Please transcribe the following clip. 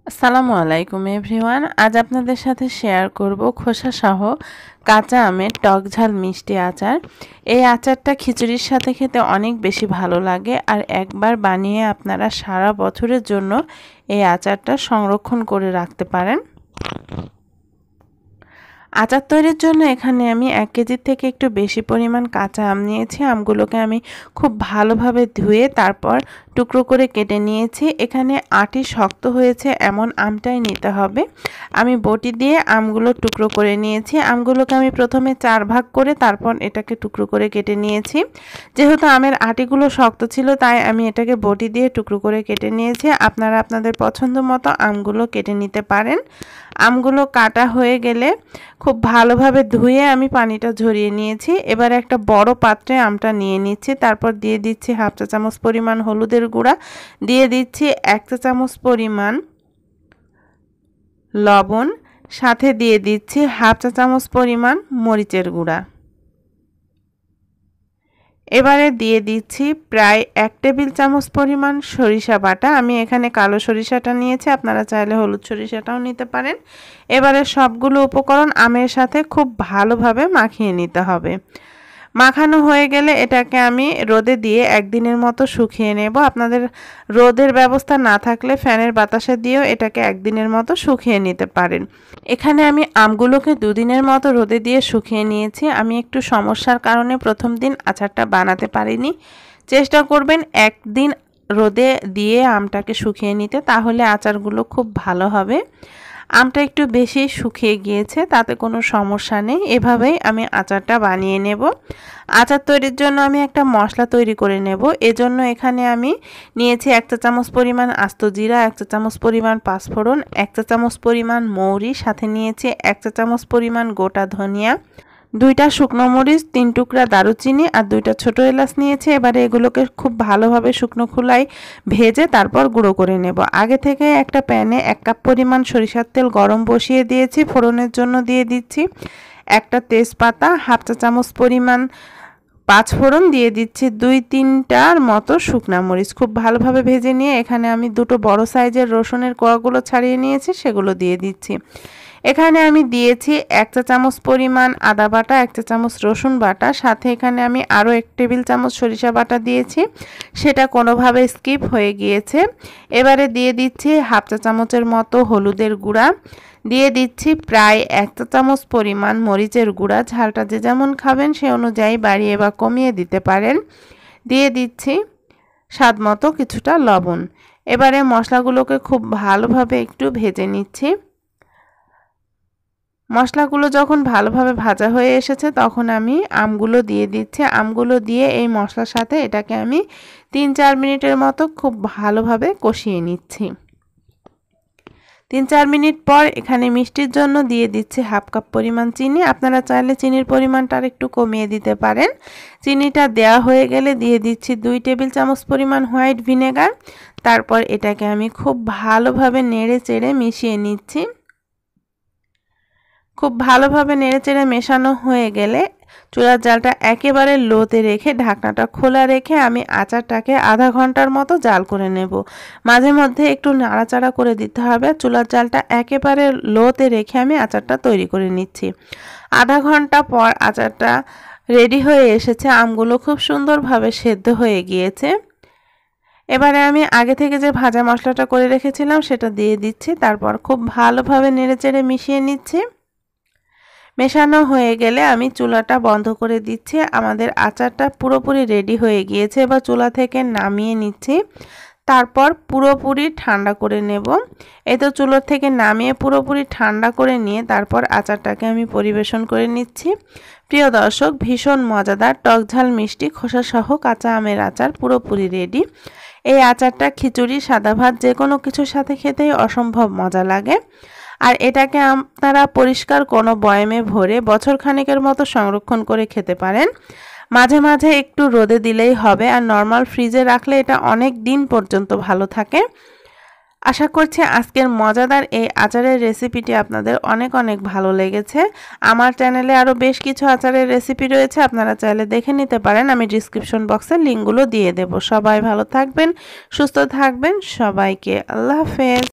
আসসালামু আলাইকুম এভরিওয়ান। আজ আপনাদের সাথে শেয়ার করব খোসা সহ কাঁচা আমের টক ঝাল মিষ্টি আচার। এই আচারটা খিচুড়ির সাথে খেতে অনেক বেশি ভালো লাগে, আর একবার বানিয়ে আপনারা সারা বছরের জন্য এই আচারটা সংরক্ষণ করে রাখতে পারেন। আচার তৈরির জন্য এখানে আমি 1 কেজির থেকে একটু বেশি পরিমাণ কাঁচা আম নিয়েছি। আমগুলোকে আমি খুব ভালোভাবে ধুয়ে তারপর টুকরো করে কেটে নিয়েছি। এখানে আটি শক্ত হয়েছে এমন আমটাই নিতে হবে। আমি বটি দিয়ে আমগুলো টুকরো করে নিয়েছি। আমগুলোকে আমি প্রথমে 4 ভাগ করে তারপর এটাকে টুকরো করে কেটে নিয়েছি। যেহেতু আমের আটিগুলো শক্ত ছিল তাই আমি এটাকে বটি দিয়ে টুকরো করে কেটে নিয়েছি। আপনারা আপনাদের পছন্দ মতো আমগুলো কেটে নিতে পারেন। আমগুলো কাটা হয়ে গেলে খুব ভালোভাবে ধুয়ে আমি পানিটা ঝরিয়ে নিয়েছি। এবার একটা বড় পাত্রে আমটা নিয়ে নিচ্ছি। তারপর দিয়ে দিচ্ছি 1/2 চা চামচ পরিমাণ হলুদের গুঁড়া, দিয়ে দিচ্ছি 1 চা চামচ পরিমাণ লবণ, সাথে দিয়ে দিচ্ছি 1/2 চা চামচ পরিমাণ মরিচের গুঁড়া। এবারে দিয়ে দিচ্ছি প্রায় 1 টেবিল চামচ পরিমাণ সরিষা বাটা। আমি এখানে কালো সরিষাটা নিয়েছি, আপনারা চাইলে হলুদ সরিষাটাও নিতে পারেন। এবারে সবগুলো উপকরণ আমের সাথে খুব ভালোভাবে মাখিয়ে নিতে হবে। মাখানো হয়ে গেলে এটাকে আমি রোদে দিয়ে একদিনের মতো শুকিয়ে নেব। আপনাদের রোদের ব্যবস্থা না থাকলে ফ্যানের বাতাসে দিয়েও এটাকে একদিনের মতো শুকিয়ে নিতে পারেন। এখানে আমি আমগুলোকে 2 দিনের মতো রোদে দিয়ে শুকিয়ে নিয়েছি। আমি একটু সমস্যার কারণে প্রথম দিন আচারটা বানাতে পারিনি। চেষ্টা করবেন একদিন রোদে দিয়ে আমটাকে শুকিয়ে নিতে, তাহলে আচারগুলো খুব ভালো হবে। আমটা একটু বেশি শুকিয়ে গিয়েছে, তাতে কোনো সমস্যা নেই। এভাবেই আমি আচারটা বানিয়ে নেব। আচার তৈরির জন্য আমি একটা মশলা তৈরি করে নেব। এজন্য এখানে আমি নিয়েছি 1 চা চামচ পরিমাণ আস্ত জিরা, 1 চা চামচ পরিমাণ পাঁচফোড়ন, 1 চা চামচ পরিমাণ মৌরি, সাথে নিয়েছি 1 চা চামচ পরিমাণ গোটা ধনিয়া, 2টা শুকনো মরিচ, 3 টুকরা দারুচিনি আর 2টা ছোট এলাচ নিয়েছি। এবারে এগুলোকে খুব ভালোভাবে শুকনো খোলায় ভেজে তারপর গুঁড়ো করে নেব। আগে থেকে একটা প্যানে 1 কাপ পরিমাণ সরিষার তেল গরম বসিয়ে দিয়েছি। ফোড়নের জন্য দিয়ে দিচ্ছি একটা তেজপাতা, 1/2 চা চামচ পরিমাণ পাঁচফোড়ন, দিয়ে দিচ্ছি 2-3টার মতো শুকনা মরিচ। খুব ভালোভাবে ভেজে নিয়ে এখানে আমি 2টো বড় সাইজের রসুনের কোয়াগুলো ছাড়িয়ে নিয়েছি, সেগুলো দিয়ে দিচ্ছি। এখানে আমি দিয়েছি 1 চা চামচ পরিমাণ আদা বাটা, 1 চা চামচ রসুন বাটা, সাথে এখানে আমি আরও 1 টেবিল চামচ সরিষা বাটা দিয়েছি, সেটা কোনোভাবে স্কিপ হয়ে গিয়েছে। এবারে দিয়ে দিচ্ছি 1/2 চা চামচের মতো হলুদের গুঁড়া, দিয়ে দিচ্ছি প্রায় 1 চা চামচ পরিমাণ মরিচের গুঁড়া। ঝালটা যে যেমন খাবেন সে অনুযায়ী বাড়িয়ে বা কমিয়ে দিতে পারেন। দিয়ে দিচ্ছি স্বাদ মতো কিছুটা লবণ। এবারে মশলাগুলোকে খুব ভালোভাবে একটু ভেজে নিচ্ছি। মশলাগুলো যখন ভালোভাবে ভাজা হয়ে এসেছে তখন আমি আমগুলো দিয়ে দিচ্ছি। আমগুলো দিয়ে এই মশলার সাথে এটাকে আমি 3-4 মিনিটের মতো খুব ভালোভাবে কষিয়ে নিচ্ছি। 3-4 মিনিট পর এখানে মিষ্টির জন্য দিয়ে দিচ্ছি 1/2 কাপ পরিমাণ চিনি। আপনারা চাইলে চিনির পরিমাণটা আরেকটু কমিয়ে দিতে পারেন। চিনিটা দেওয়া হয়ে গেলে দিয়ে দিচ্ছি 2 টেবিল চামচ পরিমাণ হোয়াইট ভিনেগার। তারপর এটাকে আমি খুব ভালোভাবে নেড়ে চেড়ে মিশিয়ে নিচ্ছি। খুব ভালোভাবে নেড়েচেড়ে মেশানো হয়ে গেলে চুলার জালটা একেবারে লোতে রেখে ঢাকনাটা খোলা রেখে আমি আচারটাকে আধা ঘন্টার মতো জাল করে নেব। মাঝে মধ্যে একটু নাড়াচাড়া করে দিতে হবে। চুলার জালটা একেবারে লোতে রেখে আমি আচারটা তৈরি করে নিচ্ছি। আধা ঘন্টা পর আচারটা রেডি হয়ে এসেছে। আমগুলো খুব সুন্দরভাবে সেদ্ধ হয়ে গিয়েছে। এবারে আমি আগে থেকে যে ভাজা মশলাটা করে রেখেছিলাম সেটা দিয়ে দিচ্ছি। তারপর খুব ভালোভাবে নেড়েচেড়ে মিশিয়ে নিচ্ছি। মেশানো হয়ে গেলে আমি চুলাটা বন্ধ করে দিচ্ছি। আমাদের আচারটা পুরোপুরি রেডি হয়ে গিয়েছে। এবার চুলা থেকে নামিয়ে নিচ্ছি। তারপর পুরোপুরি ঠান্ডা করে নেব। এই তো চুলা থেকে নামিয়ে পুরোপুরি ঠান্ডা করে নিয়ে তারপর আচারটাকে আমি পরিবেশন করে নিচ্ছি। প্রিয় দর্শক, ভীষণ মজাদার টক ঝাল মিষ্টি খোসা সহ কাঁচা আমের আচার পুরোপুরি রেডি। এই আচারটা খিচুড়ি, সাদা ভাত যে কোনো কিছুর সাথে খেতেই অসম্ভব মজা লাগে। আর এটাকে আপনারা পরিষ্কার কোনো বয়ামে ভরে বছর খানেকের মতো সংরক্ষণ করে খেতে পারেন। মাঝে মাঝে একটু রোদে দিলেই হবে, আর নর্মাল ফ্রিজে রাখলে এটা অনেক দিন পর্যন্ত ভালো থাকে। আশা করছি আজকের মজাদার এই আচারের রেসিপিটি আপনাদের অনেক অনেক ভালো লেগেছে। আমার চ্যানেলে আরও বেশ কিছু আচারের রেসিপি রয়েছে, আপনারা চাইলে দেখে নিতে পারেন। আমি ডিসক্রিপশন বক্সে লিঙ্কগুলো দিয়ে দেব। সবাই ভালো থাকবেন, সুস্থ থাকবেন। সবাইকে আল্লাহ হাফেজ।